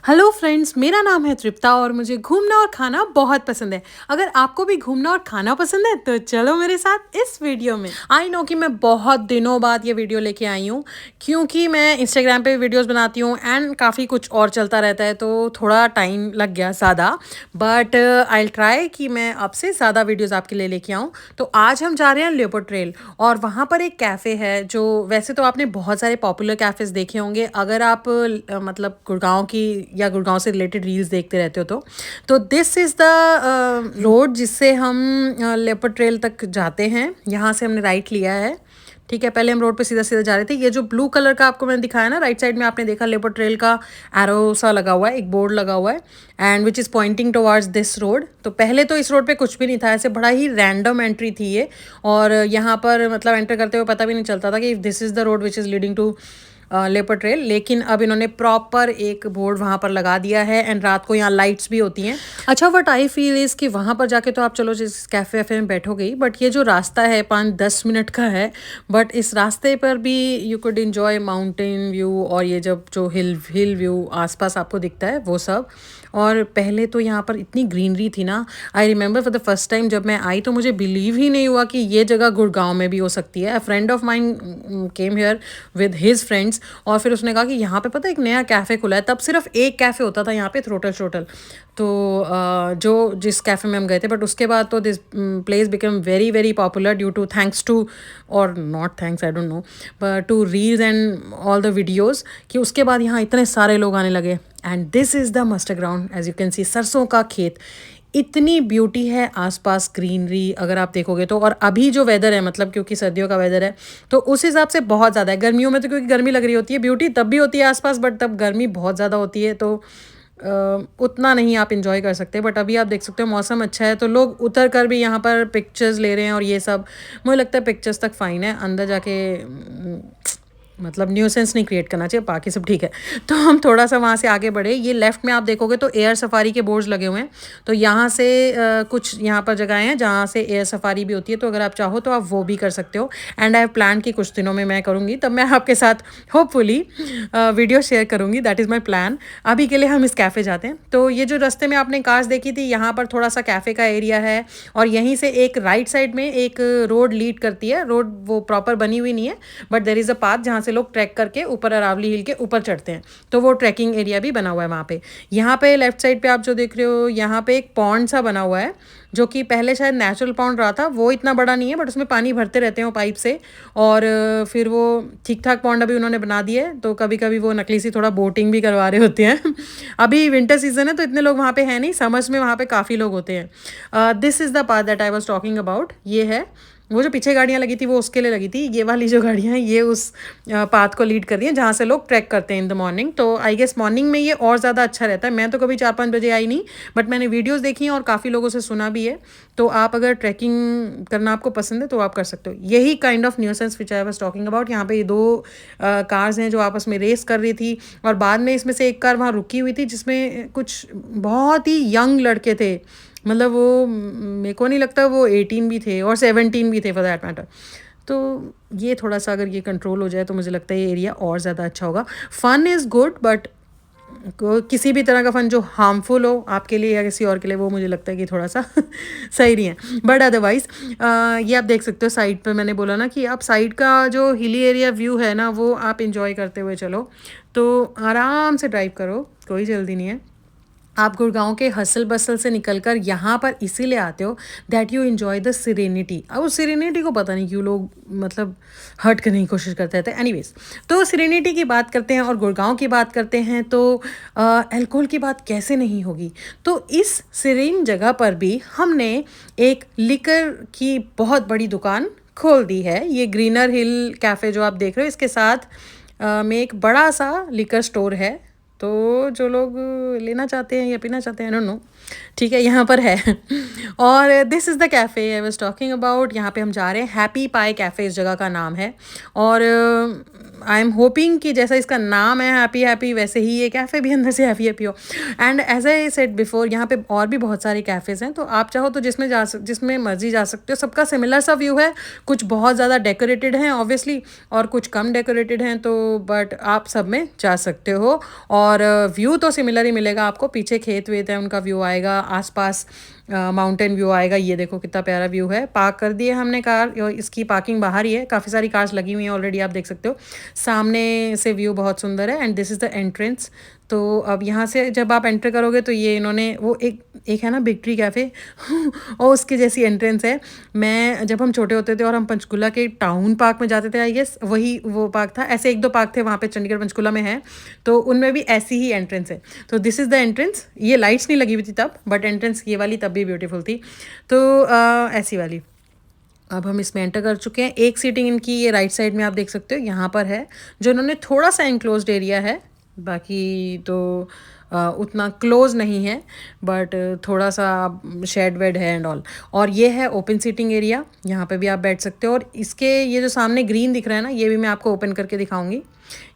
Hello friends, मेरा नाम है तृप्ता और मुझे घूमना और खाना बहुत पसंद है। अगर आपको भी घूमना और खाना पसंद है तो चलो मेरे साथ इस वीडियो में। आई नो कि मैं बहुत दिनों बाद ये वीडियो लेके आई हूँ क्योंकि मैं इंस्टाग्राम पे वीडियोस बनाती हूँ एंड काफ़ी कुछ और चलता रहता है तो थोड़ा टाइम लग गया ज़्यादा। बट आई ट्राई कि मैं अब से ज़्यादा वीडियोज़ आपके लिए लेके आऊँ। तो आज हम जा रहे हैं लेपर्ड ट्रेल और वहाँ पर एक कैफ़े है जो वैसे तो आपने बहुत सारे पॉपुलर कैफ़ेज़ देखे होंगे अगर आप मतलब गुड़गांव की या गुड़गांव से रिलेटेड रील्स देखते रहते हो तो दिस इज़ द रोड जिससे हम लेपर्ड ट्रेल तक जाते हैं। यहाँ से हमने राइट लिया है। ठीक है, पहले हम रोड पे सीधा सीधा जा रहे थे। ये जो ब्लू कलर का आपको मैंने दिखाया ना, राइट साइड में आपने देखा लेपर्ड ट्रेल का एरो सा लगा हुआ है, एक बोर्ड लगा हुआ है and which is pointing towards this road. तो पहले तो इस रोड पे कुछ भी नहीं था, ऐसे बड़ा ही रैंडम एंट्री थी ये। और यहाँ पर मतलब एंटर करते हुए पता भी नहीं चलता था कि this is the road which is leading to leopard trail. लेकिन अब इन्होंने प्रॉपर एक बोर्ड वहाँ पर लगा दिया है एंड रात को यहाँ लाइट्स भी होती हैं। अच्छा, वट आई फील इज़ कि वहाँ पर जाके तो आप चलो जिस कैफ़े वैफ़े में बैठोगे ही, बट ये जो रास्ता है 5-10 मिनट का है, बट इस रास्ते पर भी you could enjoy mountain view और ये जब जो हिल व्यू आसपास आपको दिखता है वो सब। और पहले तो यहाँ पर इतनी ग्रीनरी थी ना, I remember for the first time जब मैं आई तो मुझे बिलीव ही नहीं हुआ कि ये जगह गुड़गांव में भी हो सकती है। अ friend of mine came here with his friends और फिर उसने कहा कि यहाँ पे पता है एक नया कैफ़े खुला है। तब सिर्फ एक कैफ़े होता था यहाँ पे, थ्रोटल श्रोटल। तो जो जिस कैफ़े में हम गए थे, बट उसके बाद तो this place become very very popular due to thanks to और not thanks, I don't know, but to reels and all the videos कि उसके बाद यहाँ इतने सारे लोग आने लगे। And this is the mustard ground, as you can see, सरसों का खेत। इतनी ब्यूटी है आसपास, ग्रीनरी अगर आप देखोगे तो। और अभी जो वेदर है, मतलब क्योंकि सर्दियों का वेदर है तो उस हिसाब से बहुत ज़्यादा है। गर्मियों में तो क्योंकि गर्मी लग रही होती है, ब्यूटी तब भी होती है आसपास, बट तब गर्मी बहुत ज़्यादा होती है तो उतना नहीं आप इंजॉय कर सकते। बट अभी आप देख सकते हो मौसम अच्छा है तो लोग उतर कर भी यहाँ पर पिक्चर्स ले रहे हैं और ये सब। मुझे लगता है पिक्चर्स तक फ़ाइन है, अंदर जाके मतलब न्यूसेंस नहीं क्रिएट करना चाहिए, बाकी सब ठीक है। तो हम थोड़ा सा वहाँ से आगे बढ़े। ये लेफ़्ट में आप देखोगे तो एयर सफारी के बोर्ड्स लगे हुए हैं। तो यहाँ से कुछ यहाँ पर जगहें हैं जहाँ से एयर सफारी भी होती है, तो अगर आप चाहो तो आप वो भी कर सकते हो। एंड आई हैव प्लान कि कुछ दिनों में मैं करूँगी, तब मैं आपके साथ होपफुली वीडियो शेयर करूँगी। That is my plan. अभी के लिए हम इस कैफ़े जाते हैं। तो ये जो रास्ते में आपने कार्स देखी थी, यहाँ पर थोड़ा सा कैफ़े का एरिया है और यहीं से एक राइट साइड में एक रोड लीड करती है। रोड वो प्रॉपर बनी हुई नहीं है, but there is a path जहाँ से लोग ट्रैक करके ऊपर अरावली हिल के ऊपर चढ़ते हैं। तो वो ट्रैकिंग एरिया भी बना हुआ है वहाँ पे। यहाँ पे लेफ्ट साइड पे आप जो देख रहे हो, यहाँ पे एक पॉन्ड सा बना हुआ है जो कि पहले शायद नेचुरल पॉन्ड रहा था। वो इतना बड़ा नहीं है बट उसमें पानी भरते रहते हैं वो पाइप से। और फिर वो ठीक ठाक पॉन्ड अभी उन्होंने बना दिए है। तो कभी कभी वो नकली सी थोड़ा बोटिंग भी करवा रहे होते हैं। अभी विंटर सीजन है तो इतने लोग वहाँ पे हैं नहीं, समर्स में वहाँ पे काफ़ी लोग होते हैं। This is the path that I was talking about. ये है वो जो पीछे गाड़ियाँ लगी थी वो उसके लिए लगी थी। ये वाली जो गाड़ियाँ हैं ये उस पाथ को लीड कर रही हैं जहाँ से लोग ट्रैक करते हैं इन द मॉर्निंग। तो आई गेस मॉर्निंग में ये और ज़्यादा अच्छा रहता है। मैं तो कभी 4-5 बजे आई नहीं, बट मैंने वीडियोस देखी हैं और काफ़ी लोगों से सुना भी है। तो आप अगर ट्रैकिंग करना आपको पसंद है तो आप कर सकते हो। यही kind of nuisance which I was talking about. यहाँ पे ये दो कार्स हैं जो आपस में रेस कर रही थी और बाद में इसमें से एक कार वहाँ रुकी हुई थी जिसमें कुछ बहुत ही यंग लड़के थे। मतलब वो मेरे को नहीं लगता वो 18 भी थे और 17 भी थे फॉर दैट मैटर। तो ये थोड़ा सा अगर ये कंट्रोल हो जाए तो मुझे लगता है ये एरिया और ज़्यादा अच्छा होगा। फ़न इज़ गुड, बट किसी भी तरह का फ़न जो हार्मफुल हो आपके लिए या किसी और के लिए, वो मुझे लगता है कि थोड़ा सा सही नहीं है। बट अदरवाइज़ ये आप देख सकते हो साइड पे, मैंने बोला ना कि आप साइड का जो हिली एरिया व्यू है ना वो आप इंजॉय करते हुए चलो। तो आराम से ड्राइव करो, कोई जल्दी नहीं है। आप गुड़गांव के हसल बसल से निकलकर यहाँ पर इसीलिए आते हो that you enjoy the serenity. अब उस सिरेनिटी को पता नहीं क्यों लोग मतलब हर्ट करने की कोशिश करते थे। एनीवेज, तो सिरेनिटी की बात करते हैं और गुड़गांव की बात करते हैं तो अल्कोहल की बात कैसे नहीं होगी। तो इस सिरेन जगह पर भी हमने एक लिकर की बहुत बड़ी दुकान खोल दी है। ये ग्रीनर हिल कैफ़े जो आप देख रहे हो, इसके साथ में एक बड़ा सा लिकर स्टोर है। तो जो लोग लेना चाहते हैं या पीना चाहते हैं, आई डोंट नो, ठीक है, यहाँ पर है। और this is the cafe I was talking about. यहाँ पे हम जा रहे हैं, हैप्पी पाई कैफ़े इस जगह का नाम है। और आई एम होपिंग कि जैसा इसका नाम है हैप्पी हैप्पी, वैसे ही ये कैफ़े भी अंदर से हैप्पी हैप्पी हो। And as I said before, यहाँ पे और भी बहुत सारे कैफ़ेज़ हैं, तो आप चाहो तो जिसमें मर्जी जा सकते हो। सबका सिमिलर सा व्यू है, कुछ बहुत ज़्यादा डेकोरेटेड हैं ऑब्वियसली और कुछ कम डेकोरेटेड हैं, तो बट आप सब में जा सकते हो। और व्यू तो सिमिलर ही मिलेगा आपको, पीछे खेत वेत है उनका व्यू आएगा, आसपास माउंटेन व्यू आएगा। ये देखो कितना प्यारा व्यू है। पार्क कर दिए हमने कार, इसकी पार्किंग बाहर ही है, काफ़ी सारी कार्स लगी हुई हैं ऑलरेडी, आप देख सकते हो। सामने से व्यू बहुत सुंदर है and this is the entrance. तो अब यहाँ से जब आप एंटर करोगे तो ये इन्होंने वो एक एक है ना बिग ट्री कैफ़े और उसकी जैसी एंट्रेंस है। मैं जब हम छोटे होते थे और हम पंचकुला के टाउन पार्क में जाते थे, आई गेस वही वो पार्क था, ऐसे एक दो पार्क थे वहाँ पे चंडीगढ़ पंचकुला में है, तो उनमें भी ऐसी ही एंट्रेंस है। तो दिस इज़ द एंट्रेंस। ये लाइट्स नहीं लगी हुई थी तब, बट एंट्रेंस ये वाली तब भी ब्यूटीफुल थी। तो ऐसी वाली। अब हम इसमें एंटर कर चुके हैं। एक सीटिंग इनकी ये राइट साइड में आप देख सकते हो यहाँ पर है, जो इन्होंने थोड़ा सा इनक्लोज्ड एरिया है, बाकी तो उतना क्लोज नहीं है, बट थोड़ा सा शेड वेड है एंड ऑल। और ये है ओपन सीटिंग एरिया, यहाँ पे भी आप बैठ सकते हो। और इसके ये जो सामने ग्रीन दिख रहा है ना, ये भी मैं आपको ओपन करके दिखाऊंगी।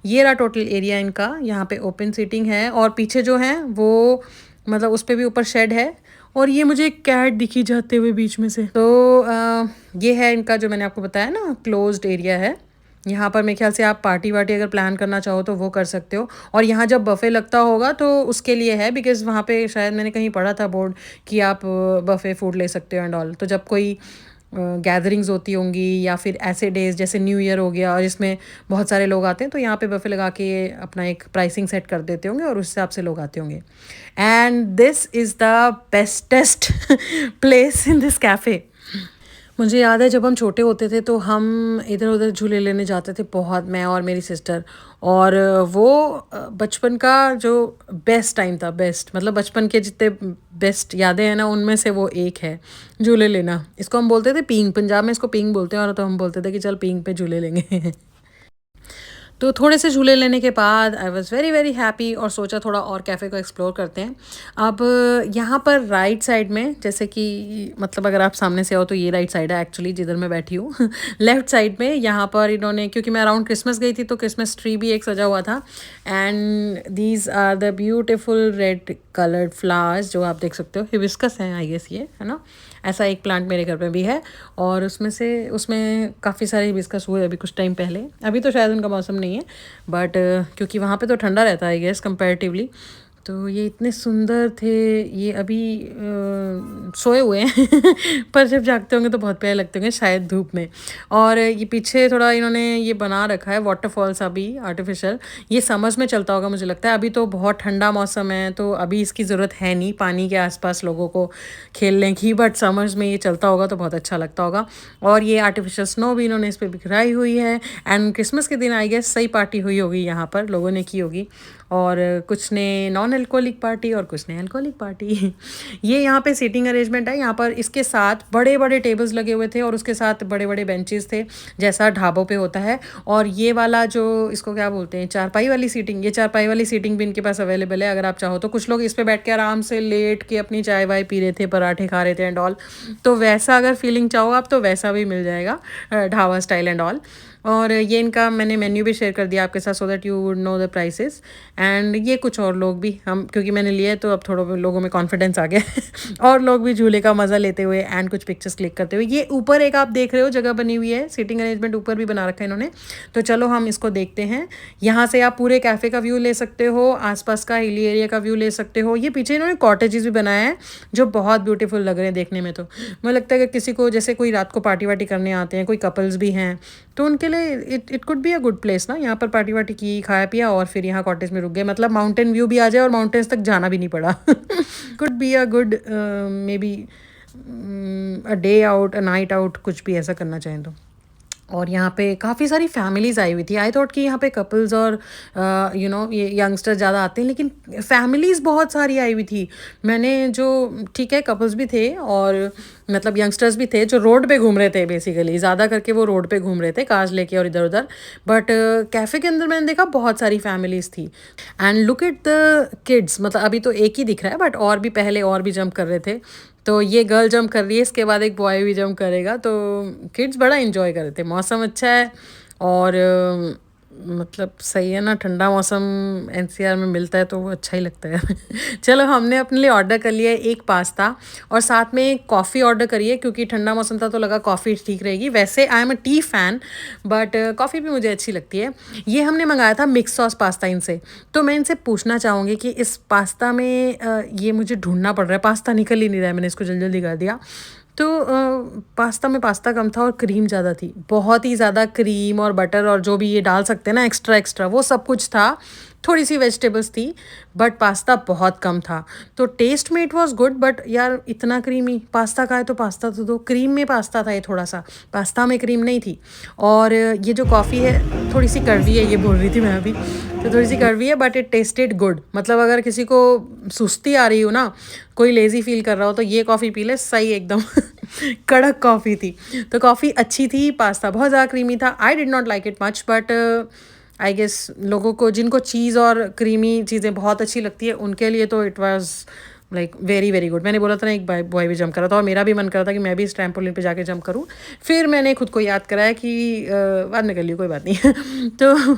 ये रहा टोटल एरिया इनका, यहाँ पे ओपन सीटिंग है और पीछे जो है वो मतलब उस पर भी ऊपर शेड है। और ये मुझे एक कैट दिखी जाते हुए बीच में से। तो ये है इनका जो मैंने आपको बताया ना क्लोज्ड एरिया है। यहाँ पर मेरे ख्याल से आप पार्टी वार्टी अगर प्लान करना चाहो तो वो कर सकते हो। और यहाँ जब बफ़े लगता होगा तो उसके लिए है, बिकॉज़ वहाँ पे शायद मैंने कहीं पढ़ा था बोर्ड कि आप बफ़े फूड ले सकते हो एंड ऑल। तो जब कोई गैदरिंग्स होती होंगी या फिर ऐसे डेज जैसे न्यू ईयर हो गया और इसमें बहुत सारे लोग आते हैं, तो यहाँ पे बफ़े लगा के अपना एक प्राइसिंग सेट कर देते होंगे और उस हिसाब से लोग आते होंगे। And this is the bestest place in this cafe. मुझे याद है जब हम छोटे होते थे तो हम इधर उधर झूले लेने जाते थे बहुत, मैं और मेरी सिस्टर। और वो बचपन का जो बेस्ट टाइम था, बेस्ट मतलब बचपन के जितने बेस्ट यादें हैं ना उनमें से वो एक है झूले लेना। इसको हम बोलते थे पींग, पंजाब में इसको पींग बोलते हैं, और तो हम बोलते थे कि चल पींग पे झूले लेंगे। तो थोड़े से झूले लेने के बाद I was very very happy और सोचा थोड़ा और कैफ़े को एक्सप्लोर करते हैं। अब यहाँ पर राइट साइड में, जैसे कि मतलब अगर आप सामने से आओ तो ये राइट साइड है एक्चुअली जिधर मैं बैठी हूँ। लेफ़्ट साइड में यहाँ पर इन्होंने, क्योंकि मैं अराउंड क्रिसमस गई थी तो क्रिसमस ट्री भी एक सजा हुआ था। And these are the beautiful red coloured flowers जो आप देख सकते हो। हिबिस्कस हैं आई गेस ये, है ना। ऐसा एक प्लांट मेरे घर पे भी है और उसमें काफ़ी सारे हिबिस्कस हुए अभी कुछ टाइम पहले। अभी तो शायद उनका मौसम नहीं है, बट क्योंकि वहाँ पे तो ठंडा रहता है आई गेस कंपैरेटिवली। तो ये इतने सुंदर थे। ये अभी सोए हुए हैं पर जब जागते होंगे तो बहुत प्यारे लगते होंगे शायद धूप में। और ये पीछे थोड़ा इन्होंने ये बना रखा है वाटरफॉल सा भी आर्टिफिशियल। ये समर्स में चलता होगा मुझे लगता है, अभी तो बहुत ठंडा मौसम है तो अभी इसकी ज़रूरत है नहीं पानी के आसपास लोगों को खेलने की, बट समर्स में ये चलता होगा तो बहुत अच्छा लगता होगा। और ये आर्टिफिशियल स्नो भी इन्होंने इस पर बिखराई हुई है। एंड क्रिसमस के दिन आई गेस सही पार्टी हुई होगी यहाँ पर, लोगों ने की होगी। और कुछ ने नॉन अल्कोहलिक पार्टी और कुछ ने अल्कोहलिक पार्टी। ये यहाँ पे सीटिंग अरेंजमेंट है। यहाँ पर इसके साथ बड़े बड़े टेबल्स लगे हुए थे और उसके साथ बड़े बड़े बेंचेस थे जैसा ढाबों पे होता है। और ये वाला जो इसको क्या बोलते हैं, चारपाई वाली सीटिंग, ये चारपाई वाली सीटिंग भी इनके पास अवेलेबल है अगर आप चाहो तो। कुछ लोग इस पर बैठ के आराम से लेट के अपनी चाय वाय पी रहे थे, पराठे खा रहे थे एंड ऑल। तो वैसा अगर फीलिंग चाहो आप तो वैसा भी मिल जाएगा, ढाबा स्टाइल एंड ऑल। और ये इनका मैंने मेन्यू भी शेयर कर दिया आपके साथ so that you would know the prices. And ये कुछ और लोग भी, हम क्योंकि मैंने लिया है तो अब थोड़ा लोगों में कॉन्फिडेंस आ गया और लोग भी झूले का मज़ा लेते हुए एंड कुछ पिक्चर्स क्लिक करते हुए। ये ऊपर एक आप देख रहे हो जगह बनी हुई है, सीटिंग अरेंजमेंट ऊपर भी बना रखा है इन्होंने। तो चलो हम इसको देखते हैं। यहाँ से आप पूरे कैफ़े का व्यू ले सकते हो, आसपास का हिली एरिया का व्यू ले सकते हो। ये पीछे इन्होंने कॉटेजेस भी बनाया है जो बहुत ब्यूटीफुल लग रहे हैं देखने में। तो मुझे लगता है कि किसी को जैसे कोई रात को पार्टी वार्टी करने आते हैं, कोई कपल्स भी हैं, तो उनके लिए it could be a good place ना। यहाँ पर पार्टी वार्टी की, खाया पिया और फिर यहाँ कॉटेज में रुक गए, मतलब माउंटेन व्यू भी आ जाए और माउंटेन्स तक जाना भी नहीं पड़ा। Could be a good may be a day out, a night out, कुछ भी ऐसा करना चाहें तो। और यहाँ पे काफ़ी सारी फैमिलीज़ आई हुई थी। आई थॉट कि यहाँ पे कपल्स और ये यंगस्टर्स ज़्यादा आते हैं, लेकिन फैमिलीज़ बहुत सारी आई हुई थी। मैंने जो, ठीक है कपल्स भी थे और मतलब यंगस्टर्स भी थे जो रोड पे घूम रहे थे, बेसिकली ज़्यादा करके वो रोड पे घूम रहे थे कार्स लेके और इधर उधर। बट कैफ़े के अंदर मैंने देखा बहुत सारी फैमिलीज़ थी। And look at the kids, मतलब अभी तो एक ही दिख रहा है बट और भी पहले और भी जंप कर रहे थे। तो ये गर्ल जंप कर रही है, इसके बाद एक बॉय भी जंप करेगा। तो किड्स बड़ा इन्जॉय कर रहे थे, मौसम अच्छा है और मतलब सही है ना, ठंडा मौसम एनसीआर में मिलता है तो वो अच्छा ही लगता है। चलो हमने अपने लिए ऑर्डर कर लिया है एक पास्ता और साथ में एक कॉफ़ी ऑर्डर करी है, क्योंकि ठंडा मौसम था तो लगा कॉफ़ी ठीक रहेगी। वैसे I am a T fan, but coffee भी मुझे अच्छी लगती है। ये हमने मंगाया था मिक्स सॉस पास्ता इनसे। तो मैं इनसे पूछना चाहूँगी कि इस पास्ता में ये मुझे ढूंढना पड़ रहा है, पास्ता निकल ही नहीं रहा है, मैंने इसको जल्दी जल्दी कर दिया। तो पास्ता में पास्ता कम था और क्रीम ज़्यादा थी, बहुत ही ज़्यादा क्रीम और बटर और जो भी ये डाल सकते हैं ना एक्स्ट्रा एक्स्ट्रा, वो सब कुछ था। थोड़ी सी वेजिटेबल्स थी, बट पास्ता बहुत कम था। तो टेस्ट में इट वाज गुड, बट यार इतना क्रीमी पास्ता का है तो पास्ता तो दो। क्रीम में पास्ता था ये थोड़ा सा, पास्ता में क्रीम नहीं थी। और ये जो कॉफ़ी है थोड़ी सी कड़वी है, ये बोल रही थी मैं अभी, तो थोड़ी सी कड़वी है, बट इट टेस्टेड गुड। मतलब अगर किसी को सुस्ती आ रही हो ना, कोई लेज़ी फील कर रहा हो, तो ये कॉफ़ी पी ले, सही एकदम। कड़क कॉफ़ी थी, तो कॉफ़ी अच्छी थी, पास्ता बहुत ज़्यादा क्रीमी था। I did not like it much, but I guess लोगों को जिनको चीज़ और क्रीमी चीज़ें बहुत अच्छी लगती है उनके लिए तो it was like very very good. मैंने बोला था ना एक बॉय भी जंप कर रहा था और मेरा भी मन कर रहा था कि मैं भी इस ट्रैम्पोलिन पे जाके जंप करूँ। फिर मैंने खुद को याद कराया कि बाद में कर लियो, कोई बात नहीं। तो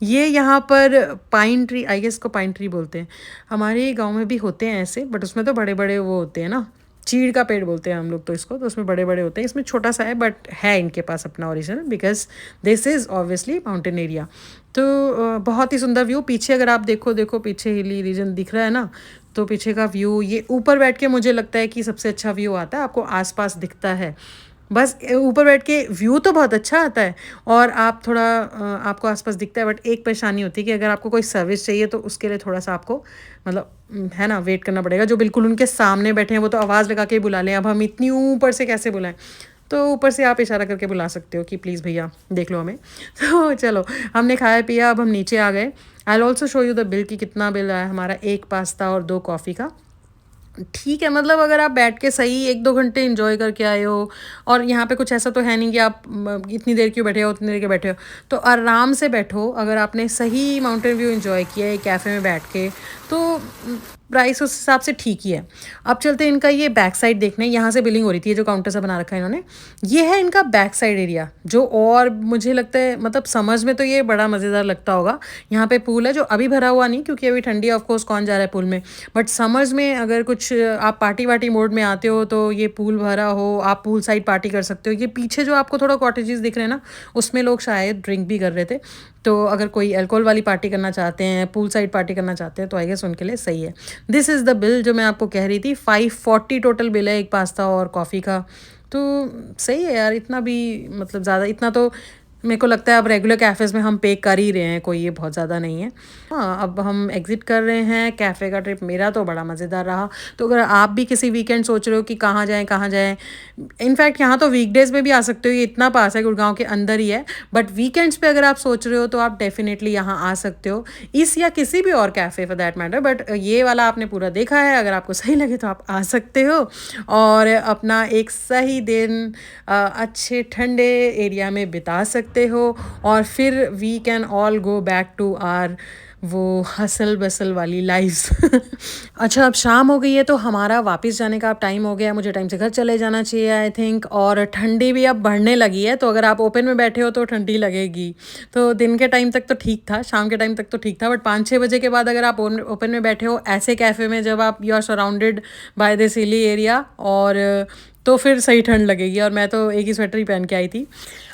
ये यहाँ पर पाइन ट्री, आई गेस को पाइन ट्री बोलते हैं, हमारे गाँव में भी होते हैं ऐसे, बट उसमें तो बड़े बड़े वो होते हैं ना, चीड़ का पेड़ बोलते हैं हम लोग तो इसको, तो उसमें बड़े बड़े होते हैं, इसमें छोटा सा है बट है इनके पास अपना original, because this is obviously mountain area. तो बहुत ही सुंदर व्यू। पीछे अगर आप देखो पीछे हिली रीजन दिख रहा है ना, तो पीछे का व्यू, ये ऊपर बैठ के मुझे लगता है कि सबसे अच्छा व्यू आता है, आपको आसपास दिखता है। बस ऊपर बैठ के व्यू तो बहुत अच्छा आता है और आप थोड़ा आपको आसपास दिखता है, बट एक परेशानी होती है कि अगर आपको कोई सर्विस चाहिए तो उसके लिए थोड़ा सा आपको मतलब है ना वेट करना पड़ेगा। जो बिल्कुल उनके सामने बैठे हैं वो तो आवाज़ लगा के ही बुला लें, अब हम इतनी ऊपर से कैसे बुलाएं? तो ऊपर से आप इशारा करके बुला सकते हो कि प्लीज़ भैया देख लो हमें। तो चलो हमने खाया पिया, अब हम नीचे आ गए। I will also show you the bill कि कितना बिल आया हमारा, एक पास्ता और 2 कॉफ़ी का। ठीक है, मतलब अगर आप बैठ के सही 1-2 घंटे एंजॉय करके आए हो, और यहाँ पे कुछ ऐसा तो है नहीं कि आप इतनी देर क्यों बैठे हो, उतनी देर के बैठे हो, तो आराम से बैठो। अगर आपने सही माउंटेन व्यू एंजॉय किया है कैफ़े में बैठ के, तो प्राइस उस हिसाब से ठीक ही है। अब चलते हैं इनका ये बैक साइड देखने, यहाँ से बिलिंग हो रही थी, ये जो काउंटर सा बना रखा है इन्होंने, ये है इनका बैक साइड एरिया, जो और मुझे लगता है मतलब समझ में तो ये बड़ा मज़ेदार लगता होगा। यहाँ पे पूल है जो अभी भरा हुआ नहीं, क्योंकि अभी ठंडी है, ऑफ कोर्स कौन जा रहा है पूल में, बट समर्स में अगर कुछ आप पार्टी वार्टी मोड में आते हो तो ये पूल भरा हो, आप पूल साइड पार्टी कर सकते हो। ये पीछे जो आपको थोड़ा कॉटेजेस दिख रहे हैं ना, उसमें लोग शायद ड्रिंक भी कर रहे थे, तो अगर कोई अल्कोहल वाली पार्टी करना चाहते हैं, पूल साइड पार्टी करना चाहते हैं, तो आई गेस उनके लिए सही है। दिस इज़ द बिल जो मैं आपको कह रही थी, 540 टोटल बिल है एक पास्ता और कॉफ़ी का। तो सही है यार, इतना भी मतलब ज़्यादा, इतना तो मेरे को लगता है अब रेगुलर कैफ़ेज़ में हम पे कर ही रहे हैं, कोई ये बहुत ज़्यादा नहीं है। हाँ, अब हम एग्ज़िट कर रहे हैं। कैफ़े का ट्रिप मेरा तो बड़ा मज़ेदार रहा। तो अगर आप भी किसी वीकेंड सोच रहे हो कि कहाँ जाएँ, कहाँ जाएँ, इनफैक्ट यहाँ तो वीकडेज़ में भी आ सकते हो, ये इतना पास है, गुड़गाँव के अंदर ही है। बट वीकेंड्स पे अगर आप सोच रहे हो तो आप डेफ़िनेटली यहाँ आ सकते हो, इस या किसी भी और cafe for that matter. But ये वाला आपने पूरा देखा है, अगर आपको सही लगे तो आप आ सकते हो और अपना एक सही दिन अच्छे ठंडे एरिया में बिता सकते हो, और फिर we can all go back to our वो हसल बसल वाली लाइफ्स। अच्छा, अब शाम हो गई है तो हमारा वापस जाने का अब टाइम हो गया है, मुझे टाइम से घर चले जाना चाहिए आई थिंक। और ठंडी भी अब बढ़ने लगी है, तो अगर आप ओपन में बैठे हो तो ठंडी लगेगी। तो दिन के टाइम तक तो ठीक था, शाम के टाइम तक तो ठीक था, बट 5-6 बजे के बाद अगर आप ओपन में बैठे हो ऐसे कैफ़े में, जब आप you are surrounded by this hilly area, और तो फिर सही ठंड लगेगी। और मैं तो एक ही स्वेटर ही पहन के आई थी।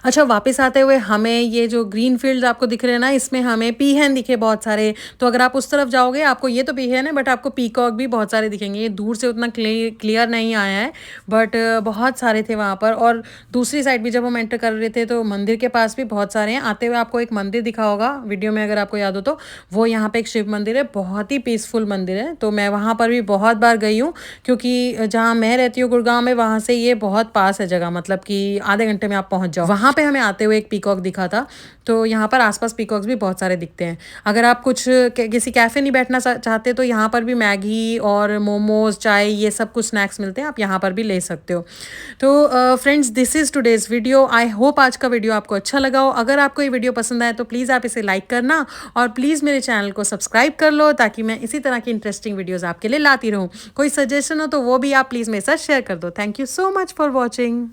अच्छा, वापस आते हुए हमें ये जो ग्रीन फील्ड आपको दिख रहे हैं ना, इसमें हमें पीहन दिखे बहुत सारे। तो अगर आप उस तरफ जाओगे, आपको ये तो पीहन है, बट आपको पीकॉक भी बहुत सारे दिखेंगे। ये दूर से उतना क्लियर नहीं आया है, बट बहुत सारे थे वहाँ पर। और दूसरी साइड भी जब हम एंटर कर रहे थे तो मंदिर के पास भी बहुत सारे हैं। आते हुए आपको एक मंदिर दिखा होगा वीडियो में, अगर आपको याद हो तो, वो यहाँ पे एक शिव मंदिर है, बहुत ही पीसफुल मंदिर है। तो मैं वहाँ पर भी बहुत बार गई हूँ, क्योंकि जहाँ मैं रहती हूँ गुड़गांव में, वहाँ से ये बहुत पास है जगह, मतलब कि आधे घंटे में आप पहुँच जाओ। वहाँ पे हमें आते हुए एक पीकॉक दिखा था। तो यहाँ पर आसपास पीकॉक्स भी बहुत सारे दिखते हैं। अगर आप कुछ किसी कैफ़े नहीं बैठना चाहते तो यहाँ पर भी मैगी और मोमोज, चाय, ये सब कुछ स्नैक्स मिलते हैं, आप यहाँ पर भी ले सकते हो। तो friends, this is today's video. I hope आज का वीडियो आपको अच्छा लगा हो। अगर आपको ये वीडियो पसंद आए तो प्लीज़ आप इसे लाइक करना, और प्लीज़ मेरे चैनल को सब्सक्राइब कर लो, ताकि मैं इसी तरह की इंटरेस्टिंग वीडियोज़ आपके लिए लाती रहूँ। कोई सजेशन हो तो वो भी आप प्लीज़ मेरे साथ शेयर कर दो। Thank you so much for watching.